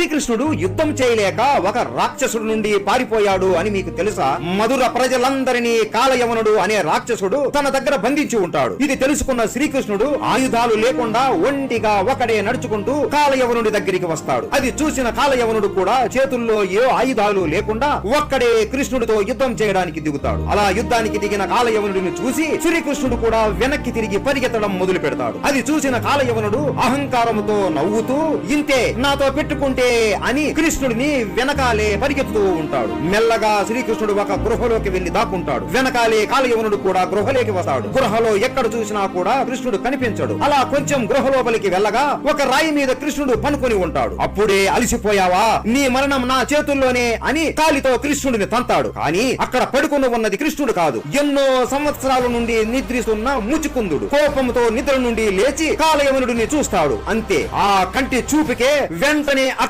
శ్రీకృష్ణుడు యుద్ధం చేయలేక ఒక రాక్షసుడు నుండి పారిపోయాడు అని మీకు తెలుసా? మధుర ప్రజలందరినీ కాలయవనుడు అనే రాక్షసుడు తన దగ్గర బంధించి ఉంటాడు. ఇది తెలుసుకున్న శ్రీకృష్ణుడు ఆయుధాలు లేకుండా ఒంటిగా ఒకడే నడుచుకుంటూ కాలయవనుడి దగ్గరికి వస్తాడు. అది చూసిన కాలయవనుడు కూడా చేతుల్లో ఏ ఆయుధాలు లేకుండా ఒక్కడే కృష్ణుడితో యుద్ధం చేయడానికి దిగుతాడు. అలా యుద్ధానికి దిగిన కాలయవనుడిని చూసి శ్రీకృష్ణుడు కూడా వెనక్కి తిరిగి పరిగెత్తడం మొదలు పెడతాడు. అది చూసిన కాలయవనుడు అహంకారముతో నవ్వుతూ, ఇంతే నాతో పెట్టుకుంటే అని కృష్ణుడిని వెనకాలే పరిగెత్తుతూ ఉంటాడు. మెల్లగా శ్రీకృష్ణుడు ఒక గృహలోకి వెళ్లి దాక్కుంటాడు. వెనకాలే కాలయవనుడు కూడా గృహలోకి వస్తాడు. గృహలో ఎక్కడ చూసినా కూడా కృష్ణుడు కనిపించడు. అలా కొంచెం గృహ లోపలికి వెళ్ళగా ఒక రాయి మీద కృష్ణుడు పనుకొని ఉంటాడు. అప్పుడే అలసిపోయావా, నీ మరణం నా చేతుల్లోనే అని కాలితో కృష్ణుడిని తంతాడు. కానీ అక్కడ పడుకుని ఉన్నది కృష్ణుడు కాదు, ఎన్నో సంవత్సరాల నుండి నిద్రిస్తున్న ముచుకుందుడు. కోపంతో నిద్ర నుండి లేచి కాలయవనుడిని చూస్తాడు. అంతే, ఆ కంటి చూపుకే వెంటనే